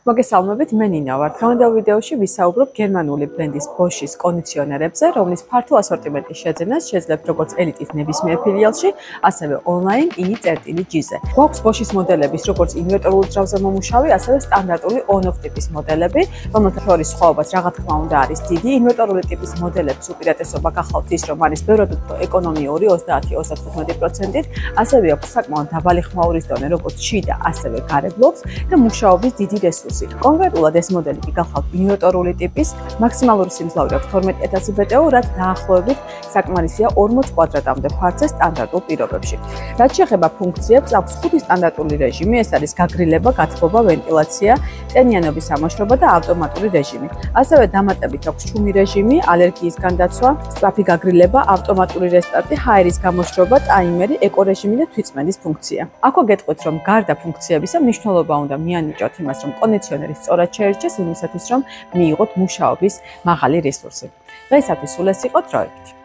მოგესალმებით, მე ნინა ვარ. დღევანდელ ვიდეოში ვისაუბრობ გერმანული ბრენდის Bosch-ის კონდიციონერებზე, რომლის ფართო ასორტიმენტის შეძენას შეძლებთ როგორც ელიტის ნებისმიერ ფილიალში, ასევე ონლაინ ini.gz-ზე. გვაქვს Bosch-ის მოდელების როგორც ინვერტორული ძრავზე მომუშავი, ასევე სტანდარტული on-off ტიპის მოდელები, რომელთა შორის სხვაობაც რა თქმა უნდა არის დიდი. ინვერტორული ტიპის მოდელებს უპირატესობა გახლავთ ის, რომ არის ბევრად უფრო ეკონომიური 30-35%-ით, ასევე აქვს საკმაოდ დაბალი ხმაურის დონე, როგორც შიდა, ასევე გარე ბლოკს და მუშაობის დიდი რესურსი. კონკრეტულად ეს მოდელი კი გახლავთ ინვერტორული ტიპის, მაქსიმალური სიმძლავრე აქვს 12000 BTU, რაც დაახლოებით საკმარისია 40 კვადრატამდე ფარცე სტანდარტულ პირობებში. რაც შეეხება ფუნქციებს, აქვს 5 სტანდარტული რეჟიმი, ეს არის გაგრილება, გათბობა, ვენტილაცია, ტენიანობის ამოშრობა და ავტომატური რეჟიმი. ასევე დამატებით აქვს ჩუმი რეჟიმი, ალერგიის განდაცვა, სწრაფი გაგრილება, ავტომატური რესტარტი, ჰაერის გამოშრობა, ტაიმერი, ეკო რეჟიმი და თვითწმენდის ფუნქცია. აქვე გეტყვით, რომ გარდა ფუნქციებისა მნიშვნელობა უნდა მიანიჭოთ იმას, რომ კონდიციონერი სწორად შეერჩეს იმისათვის, რომ მიიღოთ მუშაობის მაღალი რესურსი. დღეისათვის სულ ეს იყო დროებით.